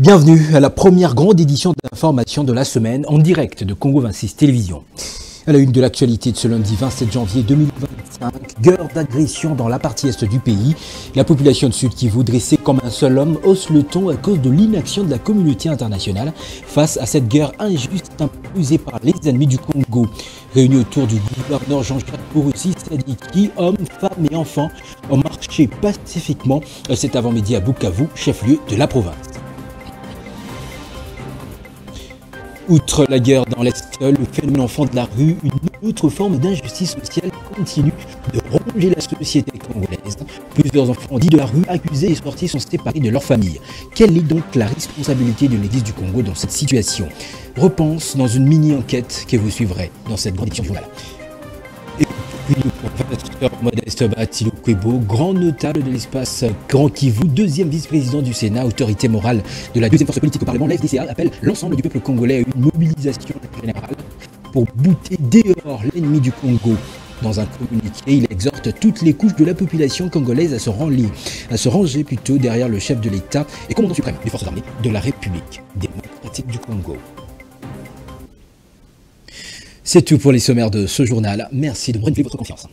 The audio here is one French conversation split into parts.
Bienvenue à la première grande édition d'information de la semaine en direct de Congo 26 Télévision. À la une de l'actualité de ce lundi 27 janvier 2025, guerre d'agression dans la partie est du pays. La population de Sud Kivu, dressée comme un seul homme, hausse le ton à cause de l'inaction de la communauté internationale face à cette guerre injuste imposée par les ennemis du Congo. Réunis autour du gouverneur Jean-Jacques Bourussi, Sadiki, hommes, femmes et enfants ont marché pacifiquement cet avant-midi à Bukavu, chef-lieu de la province. Outre la guerre dans l'Est, le phénomène enfant de la rue, une autre forme d'injustice sociale continue de ronger la société congolaise. Plusieurs enfants dits de la rue, accusés et sortis, sont séparés de leur famille. Quelle est donc la responsabilité de l'Église du Congo dans cette situation? Réponse dans une mini-enquête que vous suivrez dans cette grande édition du journal. Et puis le professeur Modeste Batilou Kwebo, grand notable de l'espace Grand Kivu, deuxième vice-président du Sénat, autorité morale de la deuxième force politique au Parlement, l'FDCA appelle l'ensemble du peuple congolais à une mobilisation générale pour bouter dehors l'ennemi du Congo. Dans un communiqué, il exhorte toutes les couches de la population congolaise à se ranger derrière le chef de l'État et commandant suprême des forces armées de la République démocratique du Congo. C'est tout pour les sommaires de ce journal. Merci de renouveler votre confiance.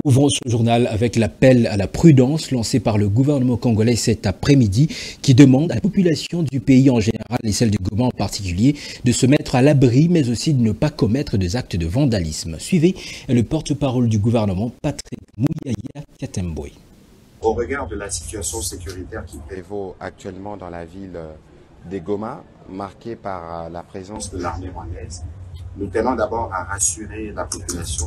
Ouvrons ce journal avec l'appel à la prudence lancé par le gouvernement congolais cet après-midi qui demande à la population du pays en général et celle du Goma en particulier de se mettre à l'abri mais aussi de ne pas commettre des actes de vandalisme. Suivez le porte-parole du gouvernement, Patrick Mouyaya Katemboy. Au regard de la situation sécuritaire qui prévaut actuellement dans la ville des Goma, marquée par la présence de l'armée rwandaise, nous tenons d'abord à rassurer la population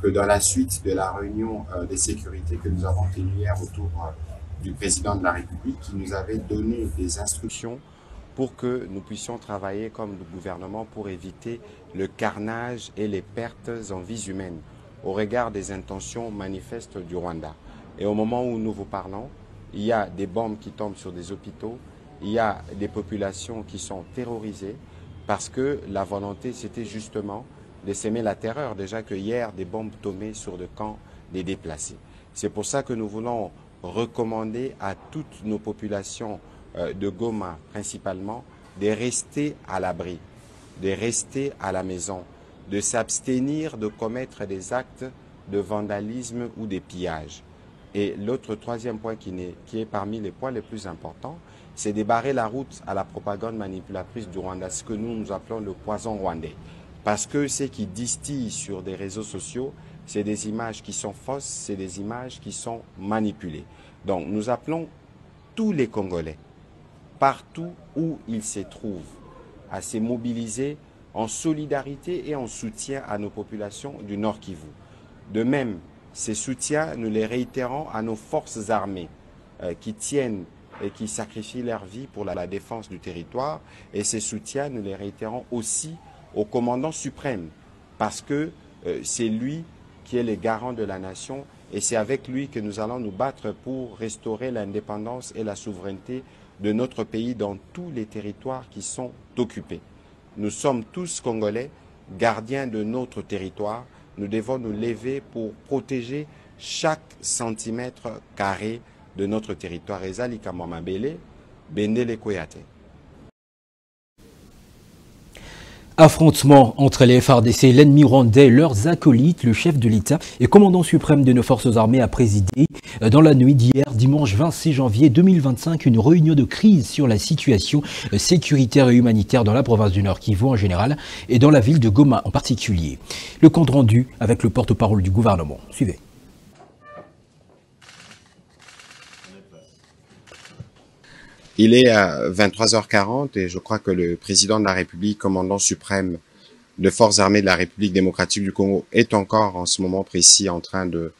que dans la suite de la réunion des sécurités que nous avons tenue hier autour du président de la République, qui nous avait donné des instructions pour que nous puissions travailler comme le gouvernement pour éviter le carnage et les pertes en vies humaines au regard des intentions manifestes du Rwanda. Et au moment où nous vous parlons, il y a des bombes qui tombent sur des hôpitaux, il y a des populations qui sont terrorisées, parce que la volonté, c'était justement de s'aimer la terreur. Déjà que hier, des bombes tombaient sur le camp des déplacés. C'est pour ça que nous voulons recommander à toutes nos populations de Goma, principalement, de rester à l'abri, de rester à la maison, de s'abstenir de commettre des actes de vandalisme ou des pillages. Et l'autre troisième point qui est parmi les points les plus importants, c'est de barrer la route à la propagande manipulatrice du Rwanda, ce que nous appelons le poison rwandais. Parce que ce qui distille sur des réseaux sociaux, c'est des images qui sont fausses, c'est des images qui sont manipulées. Donc nous appelons tous les Congolais, partout où ils se trouvent, à se mobiliser en solidarité et en soutien à nos populations du Nord Kivu. De même, ces soutiens, nous les réitérons à nos forces armées qui tiennent et qui sacrifient leur vie pour la défense du territoire. Et ces soutiens, nous les réitérons aussi au commandant suprême, parce que c'est lui qui est le garant de la nation et c'est avec lui que nous allons nous battre pour restaurer l'indépendance et la souveraineté de notre pays dans tous les territoires qui sont occupés. Nous sommes tous Congolais, gardiens de notre territoire. Nous devons nous lever pour protéger chaque centimètre carré de notre territoire. Ezali Kamamabele, Bendele Koyate. Affrontement entre les FARDC et l'ennemi rwandais, leurs acolytes, le chef de l'État et commandant suprême de nos forces armées a présidé dans la nuit d'hier, dimanche 26 janvier 2025, une réunion de crise sur la situation sécuritaire et humanitaire dans la province du Nord Kivu en général et dans la ville de Goma en particulier. Le compte rendu avec le porte-parole du gouvernement. Suivez. Il est à 23h40 et je crois que le président de la République, commandant suprême de forces armées de la République démocratique du Congo, est encore en ce moment précis en train de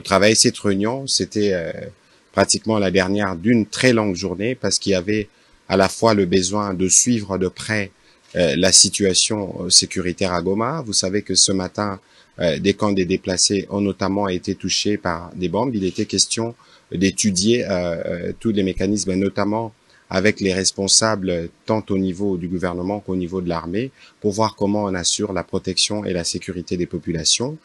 travailler. Cette réunion, c'était pratiquement la dernière d'une très longue journée parce qu'il y avait à la fois le besoin de suivre de près la situation sécuritaire à Goma. Vous savez que ce matin, des camps des déplacés ont notamment été touchés par des bombes. Il était question d'étudier tous les mécanismes, notamment avec les responsables tant au niveau du gouvernement qu'au niveau de l'armée pour voir comment on assure la protection et la sécurité des populations.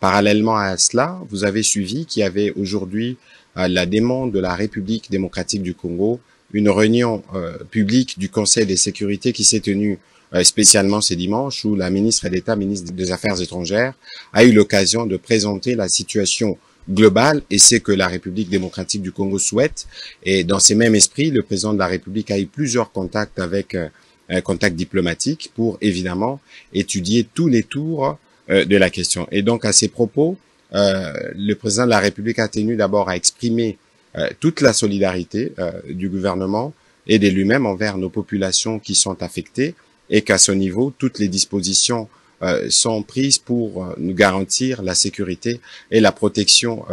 Parallèlement à cela, vous avez suivi qu'il y avait aujourd'hui la demande de la République démocratique du Congo une réunion publique du Conseil de sécurité qui s'est tenue spécialement ce dimanche, où la ministre d'État, ministre des Affaires étrangères, a eu l'occasion de présenter la situation globale et c'est que la République démocratique du Congo souhaite. Et dans ces mêmes esprits, le président de la République a eu plusieurs contacts avec un contact diplomatique pour évidemment étudier tous les tours de la question. Et donc à ces propos, le président de la République a tenu d'abord à exprimer toute la solidarité du gouvernement et de lui-même envers nos populations qui sont affectées et qu'à ce niveau, toutes les dispositions sont prises pour nous garantir la sécurité et la protection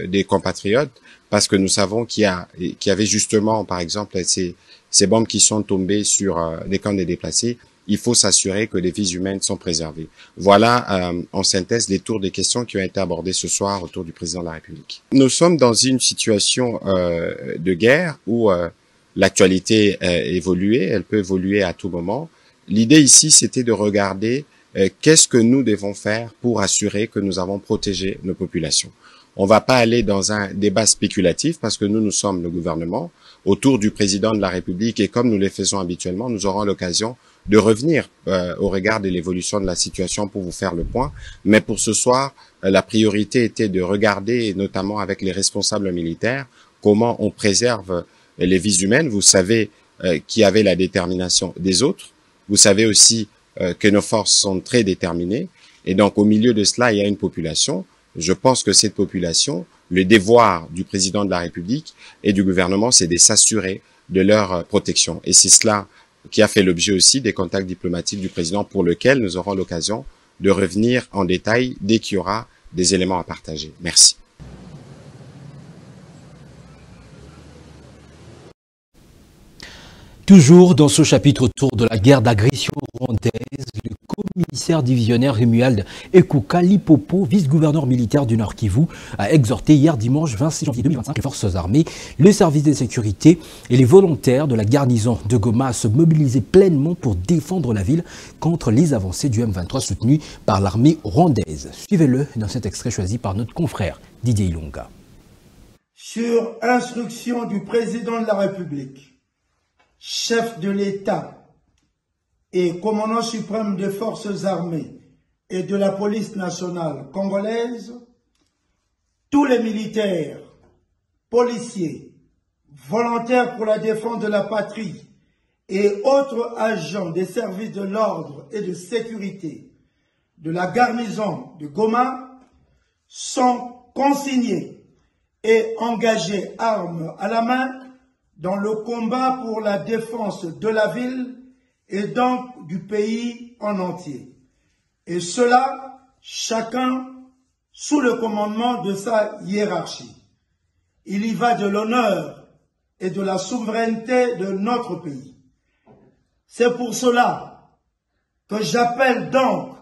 des compatriotes, parce que nous savons qu'il y avait justement, par exemple, ces bombes qui sont tombées sur des camps de déplacés. Il faut s'assurer que les vies humaines sont préservées. Voilà, en synthèse, les tours des questions qui ont été abordées ce soir autour du président de la République. Nous sommes dans une situation de guerre où l'actualité évoluée, elle peut évoluer à tout moment. L'idée ici, c'était de regarder qu'est-ce que nous devons faire pour assurer que nous avons protégé nos populations. On va pas aller dans un débat spéculatif parce que nous sommes le gouvernement autour du président de la République et comme nous le faisons habituellement, nous aurons l'occasion de revenir au regard de l'évolution de la situation pour vous faire le point. Mais pour ce soir, la priorité était de regarder, et notamment avec les responsables militaires, comment on préserve les vies humaines. Vous savez qu'il y avait la détermination des autres. Vous savez aussi que nos forces sont très déterminées. Et donc, au milieu de cela, il y a une population. Je pense que cette population, le devoir du président de la République et du gouvernement, c'est de s'assurer de leur protection. Et c'est cela qui a fait l'objet aussi des contacts diplomatiques du président pour lequel nous aurons l'occasion de revenir en détail dès qu'il y aura des éléments à partager. Merci. Toujours dans ce chapitre autour de la guerre d'agression rwandaise, le commissaire divisionnaire Romuald Ekuka Lipopo, vice-gouverneur militaire du Nord Kivu, a exhorté hier dimanche 26 janvier 2025 les forces armées, le service de sécurité et les volontaires de la garnison de Goma à se mobiliser pleinement pour défendre la ville contre les avancées du M23 soutenues par l'armée rwandaise. Suivez-le dans cet extrait choisi par notre confrère Didier Ilunga. Sur instruction du président de la République, chef de l'État et commandant suprême des forces armées et de la police nationale congolaise, tous les militaires, policiers, volontaires pour la défense de la patrie et autres agents des services de l'ordre et de sécurité de la garnison de Goma sont consignés et engagés armes à la main dans le combat pour la défense de la ville et donc du pays en entier. Et cela, chacun sous le commandement de sa hiérarchie. Il y va de l'honneur et de la souveraineté de notre pays. C'est pour cela que j'appelle donc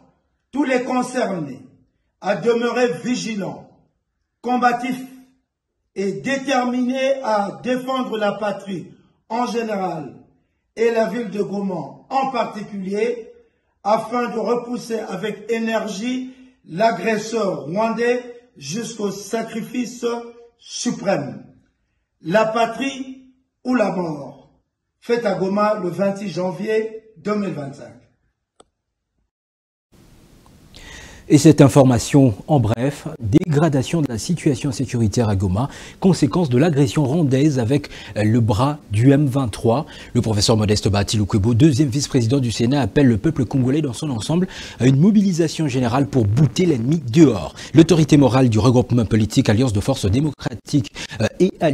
tous les concernés à demeurer vigilants, combatifs, et déterminé à défendre la patrie en général et la ville de Goma en particulier, afin de repousser avec énergie l'agresseur rwandais jusqu'au sacrifice suprême. La patrie ou la mort, fête à Goma le 26 janvier 2025. Et cette information, en bref, dégradation de la situation sécuritaire à Goma, conséquence de l'agression rwandaise avec le bras du M23. Le professeur Modeste Bahati Lukwebo, deuxième vice-président du Sénat, appelle le peuple congolais dans son ensemble à une mobilisation générale pour bouter l'ennemi dehors. L'autorité morale du regroupement politique Alliance de forces démocratiques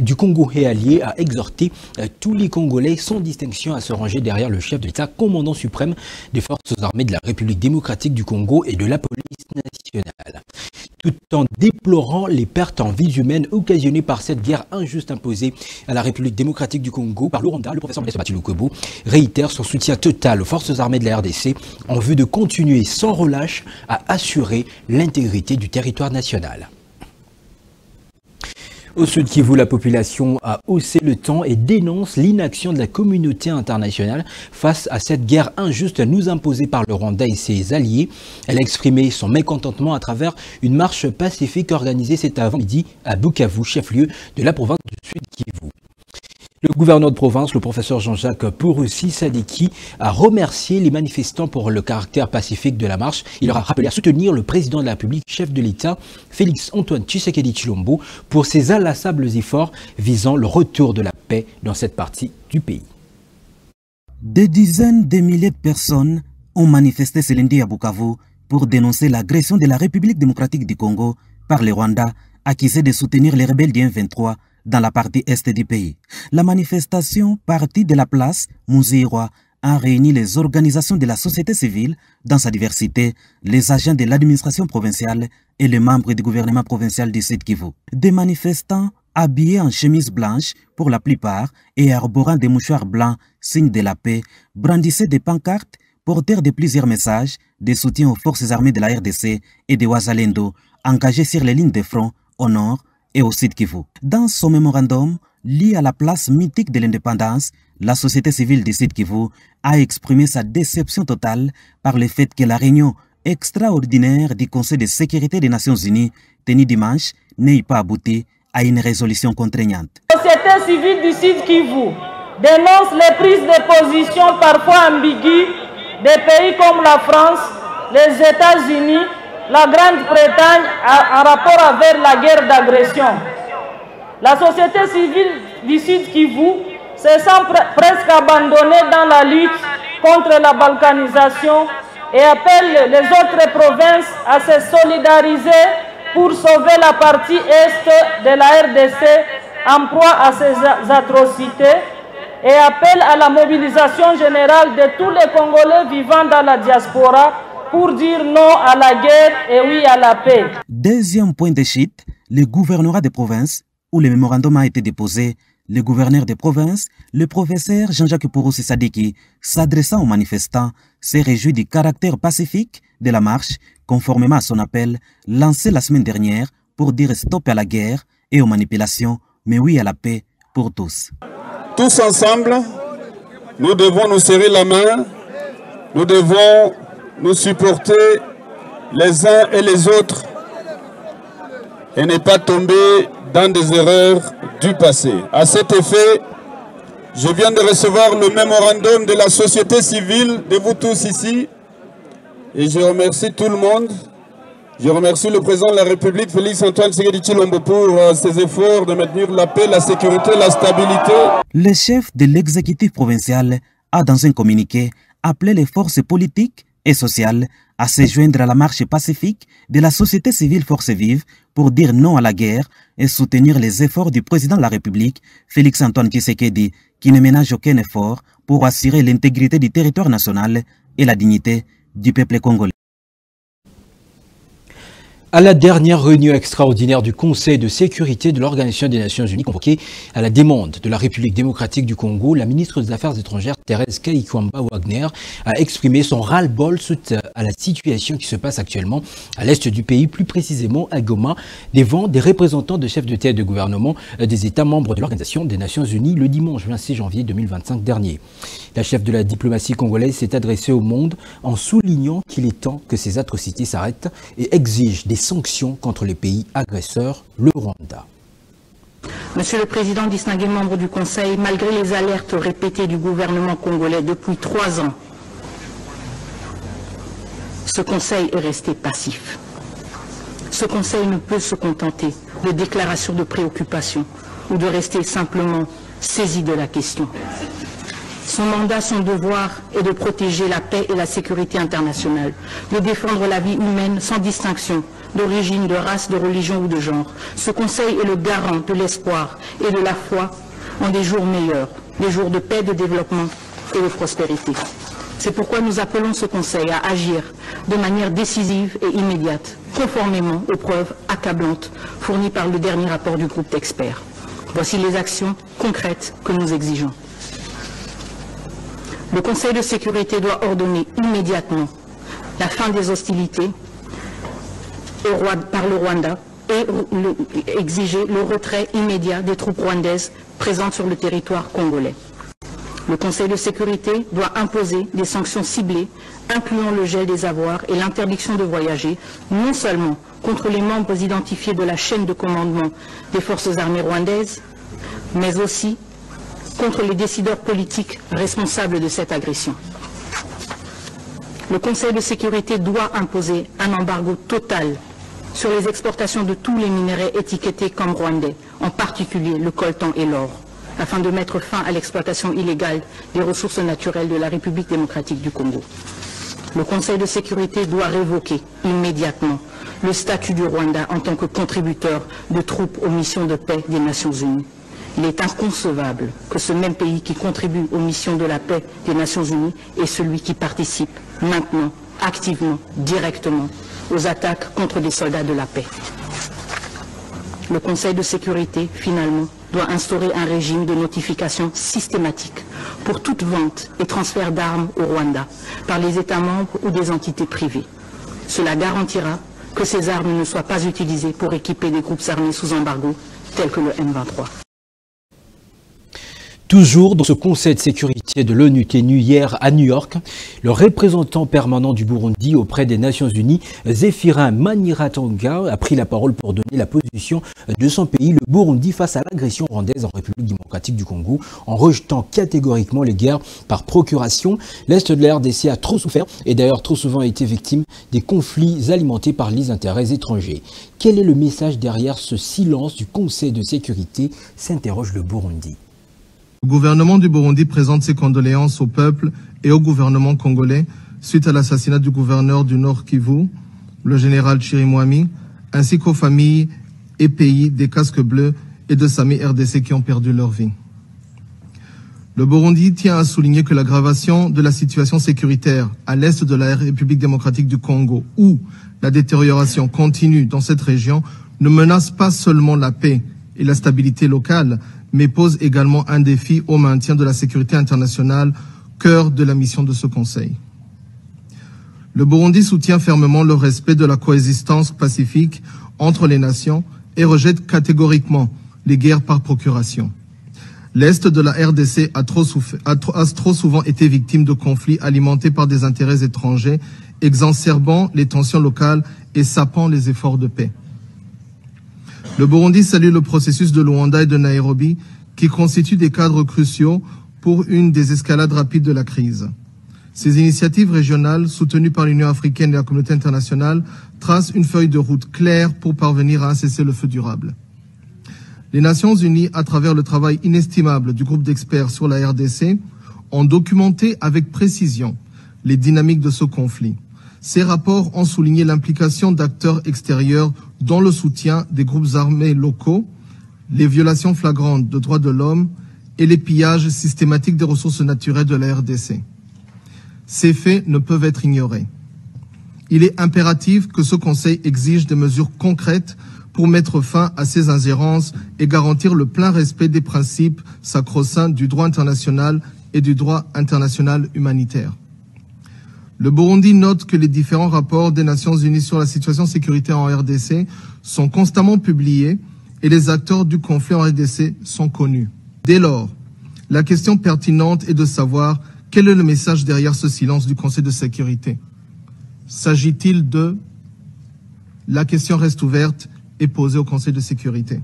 du Congo et alliés a exhorté tous les Congolais sans distinction à se ranger derrière le chef de l'État, commandant suprême des forces armées de la République démocratique du Congo et de la police nationale. Tout en déplorant les pertes en vies humaines occasionnées par cette guerre injuste imposée à la République démocratique du Congo par le Rwanda, le professeur Modeste Bahati Lukwebo réitère son soutien total aux forces armées de la RDC en vue de continuer sans relâche à assurer l'intégrité du territoire national. Au Sud Kivu, la population a haussé le ton et dénonce l'inaction de la communauté internationale face à cette guerre injuste nous imposée par le Rwanda et ses alliés. Elle a exprimé son mécontentement à travers une marche pacifique organisée cet avant-midi à Bukavu, chef-lieu de la province du Sud Kivu. Le gouverneur de province, le professeur Jean-Jacques Pouroussi Sadiki, a remercié les manifestants pour le caractère pacifique de la marche. Il leur a rappelé à soutenir le président de la République, chef de l'État, Félix-Antoine Tshisekedi Tshilombo, pour ses inlassables efforts visant le retour de la paix dans cette partie du pays. Des dizaines de milliers de personnes ont manifesté ce lundi à Bukavu pour dénoncer l'agression de la République démocratique du Congo par le Rwanda, accusé de soutenir les rebelles du M23 dans la partie est du pays. La manifestation partie de la place Muzirwa a réuni les organisations de la société civile dans sa diversité, les agents de l'administration provinciale et les membres du gouvernement provincial du Sud Kivu. Des manifestants habillés en chemise blanche pour la plupart et arborant des mouchoirs blancs, signe de la paix, brandissaient des pancartes porteurs de plusieurs messages de soutien aux forces armées de la RDC et de Wazalendo engagées sur les lignes de front au nord et au Sud Kivu. Dans son mémorandum, lié à la place mythique de l'indépendance, la société civile du Sud Kivu a exprimé sa déception totale par le fait que la réunion extraordinaire du Conseil de sécurité des Nations Unies, tenue dimanche, n'ait pas abouti à une résolution contraignante. La société civile du Sud Kivu dénonce les prises de position parfois ambiguës des pays comme la France, les États-Unis, la Grande-Bretagne en rapport avec la guerre d'agression. La société civile du Sud Kivu se sent presque abandonnée dans la lutte contre la balkanisation et appelle les autres provinces à se solidariser pour sauver la partie est de la RDC en proie à ces atrocités et appelle à la mobilisation générale de tous les Congolais vivant dans la diaspora pour dire non à la guerre et oui à la paix. Deuxième point de chute, le gouvernorat des provinces, où le mémorandum a été déposé, le gouverneur des provinces, le professeur Jean-Jacques Pouroussi Sadiki, s'adressant aux manifestants, s'est réjoui du caractère pacifique de la marche, conformément à son appel lancé la semaine dernière pour dire stop à la guerre et aux manipulations, mais oui à la paix pour tous. Tous ensemble, nous devons nous serrer la main, nous devons nous supporter les uns et les autres et ne pas tomber dans des erreurs du passé. À cet effet, je viens de recevoir le mémorandum de la société civile, de vous tous ici, et je remercie tout le monde. Je remercie le président de la République, Félix-Antoine Tshisekedi Tshilombo, pour ses efforts de maintenir la paix, la sécurité, la stabilité. Le chef de l'exécutif provincial a, dans un communiqué, appelé les forces politiques et sociales à se joindre à la marche pacifique de la société civile Force Vive pour dire non à la guerre et soutenir les efforts du président de la République, Félix-Antoine Tshisekedi, qui ne ménage aucun effort pour assurer l'intégrité du territoire national et la dignité du peuple congolais. À la dernière réunion extraordinaire du Conseil de sécurité de l'Organisation des Nations Unies convoquée à la demande de la République démocratique du Congo, la ministre des Affaires étrangères Thérèse Kaikwamba Wagner a exprimé son ras-le-bol suite à la situation qui se passe actuellement à l'est du pays, plus précisément à Goma, devant des représentants de chefs de tête de gouvernement des États membres de l'Organisation des Nations Unies le dimanche 26 janvier 2025 dernier. La chef de la diplomatie congolaise s'est adressée au monde en soulignant qu'il est temps que ces atrocités s'arrêtent et exige des sanctions contre les pays agresseurs, le Rwanda. Monsieur le Président, distingué membre du Conseil, malgré les alertes répétées du gouvernement congolais depuis 3 ans, ce Conseil est resté passif. Ce Conseil ne peut se contenter de déclarations de préoccupation ou de rester simplement saisi de la question. Son mandat, son devoir est de protéger la paix et la sécurité internationale, de défendre la vie humaine sans distinction d'origine, de race, de religion ou de genre. Ce Conseil est le garant de l'espoir et de la foi en des jours meilleurs, des jours de paix, de développement et de prospérité. C'est pourquoi nous appelons ce Conseil à agir de manière décisive et immédiate, conformément aux preuves accablantes fournies par le dernier rapport du groupe d'experts. Voici les actions concrètes que nous exigeons. Le Conseil de sécurité doit ordonner immédiatement la fin des hostilités par le Rwanda et exiger le retrait immédiat des troupes rwandaises présentes sur le territoire congolais. Le Conseil de sécurité doit imposer des sanctions ciblées, incluant le gel des avoirs et l'interdiction de voyager, non seulement contre les membres identifiés de la chaîne de commandement des forces armées rwandaises, mais aussi contre les décideurs politiques responsables de cette agression. Le Conseil de sécurité doit imposer un embargo total sur les exportations de tous les minerais étiquetés comme rwandais, en particulier le coltan et l'or, afin de mettre fin à l'exploitation illégale des ressources naturelles de la République démocratique du Congo. Le Conseil de sécurité doit révoquer immédiatement le statut du Rwanda en tant que contributeur de troupes aux missions de paix des Nations Unies. Il est inconcevable que ce même pays qui contribue aux missions de la paix des Nations Unies est celui qui participe maintenant, activement, directement, aux attaques contre des soldats de la paix. Le Conseil de sécurité, finalement, doit instaurer un régime de notification systématique pour toute vente et transfert d'armes au Rwanda par les États membres ou des entités privées. Cela garantira que ces armes ne soient pas utilisées pour équiper des groupes armés sous embargo tels que le M23. Toujours dans ce Conseil de sécurité de l'ONU tenu hier à New York, le représentant permanent du Burundi auprès des Nations Unies, Zéphirin Maniratunga, a pris la parole pour donner la position de son pays, le Burundi, face à l'agression rwandaise en République démocratique du Congo, en rejetant catégoriquement les guerres par procuration. L'Est de la RDC a trop souffert et d'ailleurs trop souvent été victime des conflits alimentés par les intérêts étrangers. Quel est le message derrière ce silence du Conseil de sécurité, s'interroge le Burundi. Le gouvernement du Burundi présente ses condoléances au peuple et au gouvernement congolais suite à l'assassinat du gouverneur du Nord Kivu, le général Chirimwami, ainsi qu'aux familles et pays des casques bleus et de Sami RDC qui ont perdu leur vie. Le Burundi tient à souligner que l'aggravation de la situation sécuritaire à l'est de la République démocratique du Congo, où la détérioration continue dans cette région, ne menace pas seulement la paix et la stabilité locale, mais pose également un défi au maintien de la sécurité internationale, cœur de la mission de ce Conseil. Le Burundi soutient fermement le respect de la coexistence pacifique entre les nations et rejette catégoriquement les guerres par procuration. L'Est de la RDC a trop souvent été victime de conflits alimentés par des intérêts étrangers, exacerbant les tensions locales et sapant les efforts de paix. Le Burundi salue le processus de Luanda et de Nairobi qui constituent des cadres cruciaux pour une désescalade rapide de la crise. Ces initiatives régionales, soutenues par l'Union africaine et la communauté internationale, tracent une feuille de route claire pour parvenir à un cessez-le-feu durable. Les Nations Unies, à travers le travail inestimable du groupe d'experts sur la RDC, ont documenté avec précision les dynamiques de ce conflit. Ces rapports ont souligné l'implication d'acteurs extérieurs dans le soutien des groupes armés locaux, les violations flagrantes de droits de l'homme et les pillages systématiques des ressources naturelles de la RDC. Ces faits ne peuvent être ignorés. Il est impératif que ce Conseil exige des mesures concrètes pour mettre fin à ces ingérences et garantir le plein respect des principes sacro-saints du droit international et du droit international humanitaire. Le Burundi note que les différents rapports des Nations Unies sur la situation sécuritaire en RDC sont constamment publiés et les acteurs du conflit en RDC sont connus. Dès lors, la question pertinente est de savoir quel est le message derrière ce silence du Conseil de sécurité. S'agit-il de... La question reste ouverte et posée au Conseil de sécurité.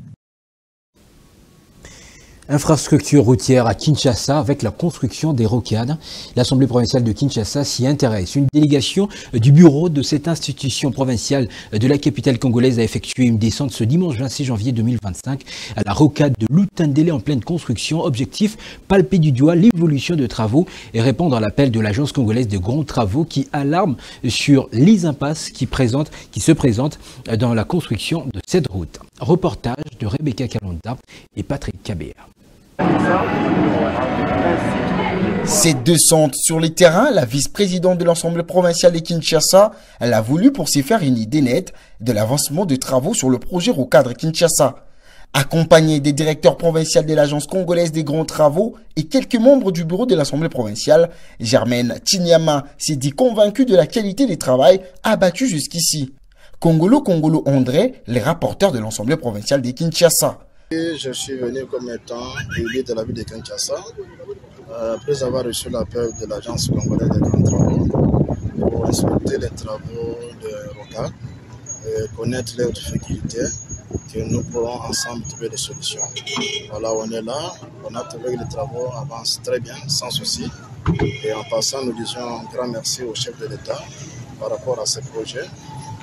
Infrastructure routière à Kinshasa avec la construction des rocades. L'Assemblée provinciale de Kinshasa s'y intéresse. Une délégation du bureau de cette institution provinciale de la capitale congolaise a effectué une descente ce dimanche 26 janvier 2025 à la rocade de Lutandélé en pleine construction. Objectif, palper du doigt l'évolution de travaux et répondre à l'appel de l'agence congolaise de grands travaux qui alarme sur les impasses qui se présentent dans la construction de cette route. Reportage de Rebecca Kalonda et Patrick Kabea. Cette descente sur les terrains, la vice-présidente de l'Assemblée provinciale de Kinshasa, elle a voulu pour s'y faire une idée nette de l'avancement des travaux sur le projet Rocade Kinshasa. Accompagnée des directeurs provinciaux de l'Agence congolaise des grands travaux et quelques membres du bureau de l'Assemblée provinciale, Germaine Tinyama s'est dit convaincue de la qualité des travaux abattus jusqu'ici. Kongolo André, les rapporteurs de l'Assemblée provinciale de Kinshasa. Je suis venu comme étant élu de la ville de Kinshasa, après avoir reçu l'appel de l'Agence congolaise des grands travaux pour inspecter les travaux de Rocade et connaître leurs difficultés, que nous pourrons ensemble trouver des solutions. Voilà, on est là On a trouvé que les travaux avancent très bien, sans souci. Et en passant, nous disons un grand merci au chef de l'État par rapport à ce projet.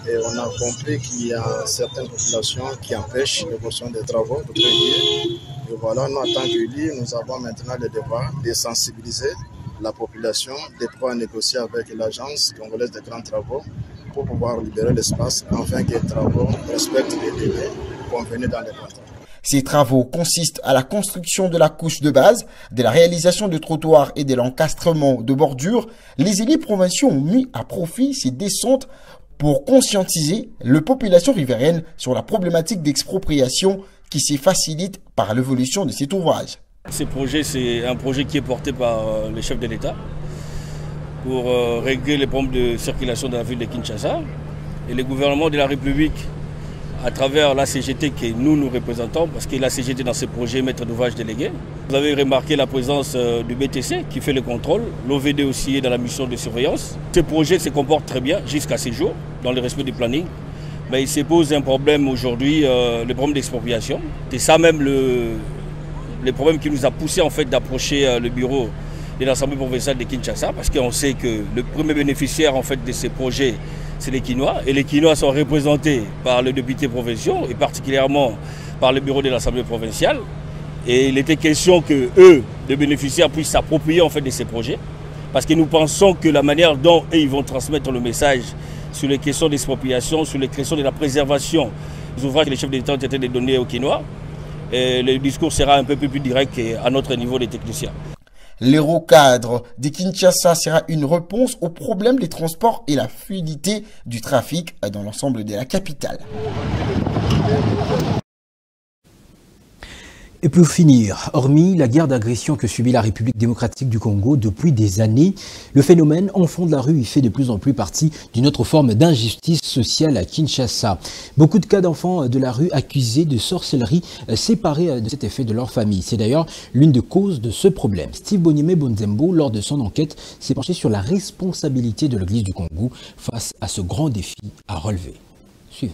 Et on a compris qu'il y a certaines populations qui empêchent l'évolution des travaux de prévenir. Et voilà, nous, en tant qu'élus, nous avons maintenant le devoir de sensibiliser la population, de pouvoir négocier avec l'agence congolaise des grands travaux pour pouvoir libérer l'espace afin que les travaux respectent les délais convenus dans les contrats. Ces travaux consistent à la construction de la couche de base, de la réalisation de trottoirs et de l'encastrement de bordures. Les élus provinciaux ont mis à profit ces descentes pour conscientiser la population riveraine sur la problématique d'expropriation qui se facilite par l'évolution de cet ouvrage. Ce projet, c'est un projet qui est porté par le chef de l'État pour régler les problèmes de circulation de la ville de Kinshasa. Et le gouvernement de la République, à travers la CGT que nous représentons, parce que la CGT dans ce projet maître d'ouvrage délégué. Vous avez remarqué la présence du BTC qui fait le contrôle, l'OVD aussi est dans la mission de surveillance. Ce projet se comporte très bien jusqu'à ce jour, dans le respect du planning. Mais il se pose un problème aujourd'hui, le problème d'expropriation. C'est ça même le problème qui nous a poussé en fait d'approcher le bureau de l'Assemblée provinciale de Kinshasa, parce qu'on sait que le premier bénéficiaire en fait de ces projets, c'est les Kinois, et les Kinois sont représentés par les députés provinciaux et particulièrement par le bureau de l'Assemblée provinciale. Et il était question que eux, les bénéficiaires, puissent s'approprier en fait de ces projets, parce que nous pensons que la manière dont ils vont transmettre le message sur les questions d'expropriation, sur les questions de la préservation des ouvrages que les chefs d'État ont été donnés aux Kinois, et le discours sera un peu plus direct qu'à notre niveau des techniciens. L'Eurocadre de Kinshasa sera une réponse aux problèmes des transports et la fluidité du trafic dans l'ensemble de la capitale. Et pour finir, hormis la guerre d'agression que subit la République démocratique du Congo depuis des années, le phénomène enfant de la rue y fait de plus en plus partie d'une autre forme d'injustice sociale à Kinshasa. Beaucoup de cas d'enfants de la rue accusés de sorcellerie séparés de cet effet de leur famille. C'est d'ailleurs l'une des causes de ce problème. Steve Bonyeme Bonzembo, lors de son enquête, s'est penché sur la responsabilité de l'Église du Congo face à ce grand défi à relever. Suivez.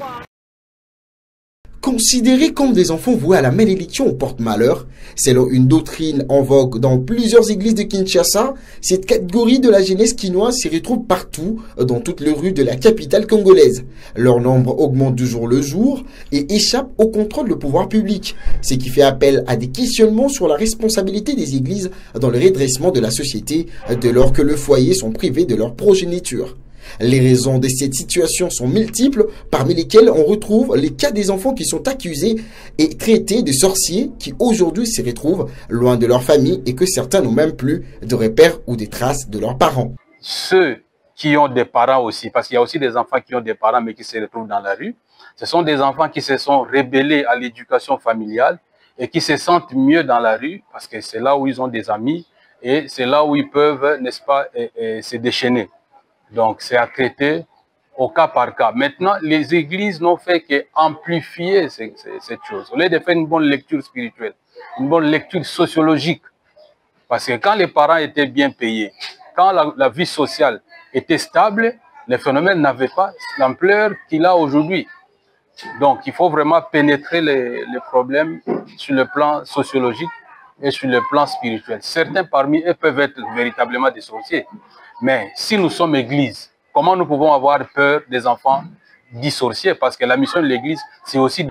Considérés comme des enfants voués à la malédiction au porte-malheur, selon une doctrine en vogue dans plusieurs églises de Kinshasa, cette catégorie de la jeunesse quinoise s'y retrouve partout dans toutes les rues de la capitale congolaise. Leur nombre augmente du jour le jour et échappe au contrôle du pouvoir public, ce qui fait appel à des questionnements sur la responsabilité des églises dans le redressement de la société dès lors que les foyers sont privés de leur progéniture. Les raisons de cette situation sont multiples, parmi lesquelles on retrouve les cas des enfants qui sont accusés et traités de sorciers qui aujourd'hui se retrouvent loin de leur famille et que certains n'ont même plus de repères ou des traces de leurs parents. Ceux qui ont des parents aussi, parce qu'il y a aussi des enfants qui ont des parents mais qui se retrouvent dans la rue, ce sont des enfants qui se sont rebellés à l'éducation familiale et qui se sentent mieux dans la rue parce que c'est là où ils ont des amis et c'est là où ils peuvent, n'est-ce pas, se déchaîner. Donc, c'est à traiter au cas par cas. Maintenant, les églises n'ont fait qu'amplifier cette chose. Au lieu de faire une bonne lecture spirituelle, une bonne lecture sociologique. Parce que quand les parents étaient bien payés, quand la vie sociale était stable, le phénomène n'avait pas l'ampleur qu'il a aujourd'hui. Donc, il faut vraiment pénétrer les problèmes sur le plan sociologique et sur le plan spirituel. Certains parmi eux peuvent être véritablement des sorciers. Mais si nous sommes église, comment nous pouvons avoir peur des enfants dits sorciers? Parce que la mission de l'église, c'est aussi...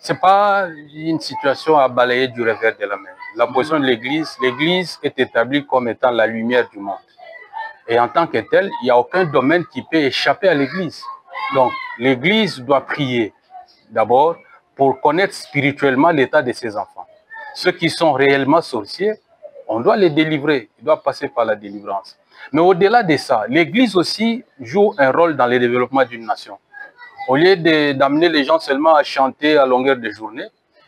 c'est pas une situation à balayer du revers de la main. La position de l'église est établie comme étant la lumière du monde. Et en tant que telle, il n'y a aucun domaine qui peut échapper à l'église. Donc, l'église doit prier d'abord pour connaître spirituellement l'état de ses enfants. Ceux qui sont réellement sorciers, on doit les délivrer. Ils doivent passer par la délivrance. Mais au-delà de ça, l'Église aussi joue un rôle dans le développement d'une nation. Au lieu d'amener les gens seulement à chanter à longueur de journée,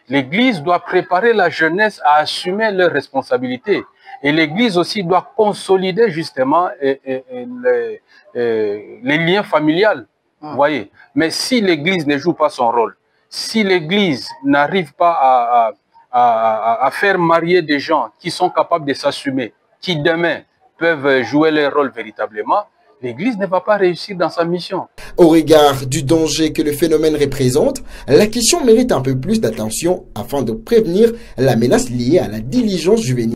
l'Église doit préparer la jeunesse à assumer leurs responsabilités. Et l'Église aussi doit consolider justement les liens familiaux. Vous voyez. Mais si l'Église ne joue pas son rôle, si l'Église n'arrive pas à faire marier des gens qui sont capables de s'assumer, qui demain peuvent jouer leur rôle véritablement, l'Église ne va pas réussir dans sa mission. Au regard du danger que le phénomène représente, la question mérite un peu plus d'attention afin de prévenir la menace liée à la diligence juvénile.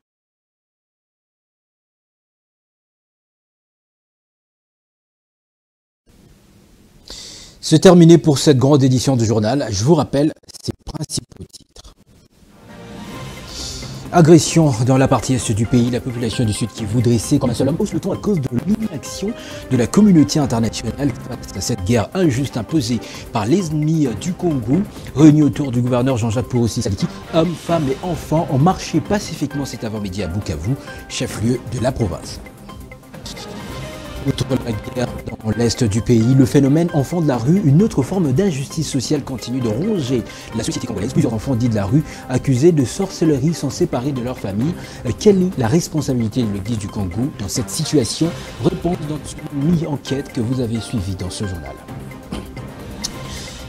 C'est terminé pour cette grande édition du journal. Je vous rappelle ses principaux titres. Agression dans la partie est du pays, la population du Sud Kivu dressée comme un seul homme hausse le ton à cause de l'inaction de la communauté internationale face à cette guerre injuste imposée par les ennemis du Congo. Réunis autour du gouverneur Jean-Jacques Porosi Sadiki, hommes, femmes et enfants ont marché pacifiquement cet avant-midi à Bukavu, chef-lieu de la province. Outre la guerre dans l'est du pays, le phénomène enfants de la rue, une autre forme d'injustice sociale continue de ronger la société congolaise. Plusieurs enfants dits de la rue accusés de sorcellerie sont séparés de leur famille. Quelle est la responsabilité de l'Église du Congo dans cette situation? Réponse dans une mini-enquête que vous avez suivie dans ce journal.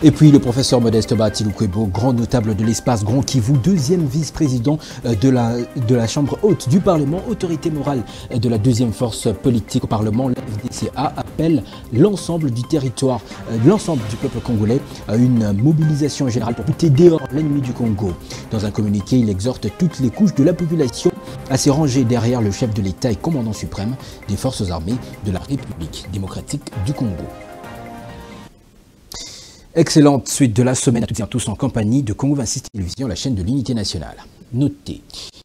Et puis le professeur Modeste Bahati-Lukwebo, grand notable de l'espace Grand Kivu, deuxième vice-président de la Chambre haute du Parlement, autorité morale de la deuxième force politique au Parlement, la FDCA appelle l'ensemble du territoire, l'ensemble du peuple congolais à une mobilisation générale pour buter dehors l'ennemi du Congo. Dans un communiqué, il exhorte toutes les couches de la population à se ranger derrière le chef de l'État et commandant suprême des forces armées de la République démocratique du Congo. Excellente suite de la semaine à toutes et à tous en compagnie de Congo 26 Télévision, la chaîne de l'unité nationale. Notez,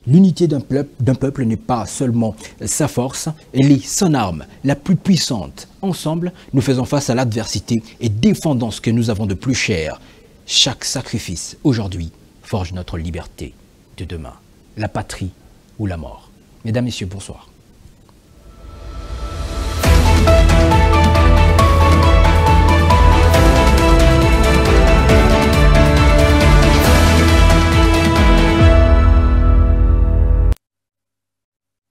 l'unité d'un peuple n'est pas seulement sa force, elle est son arme la plus puissante. Ensemble, nous faisons face à l'adversité et défendons ce que nous avons de plus cher. Chaque sacrifice aujourd'hui forge notre liberté de demain, la patrie ou la mort. Mesdames, Messieurs, bonsoir.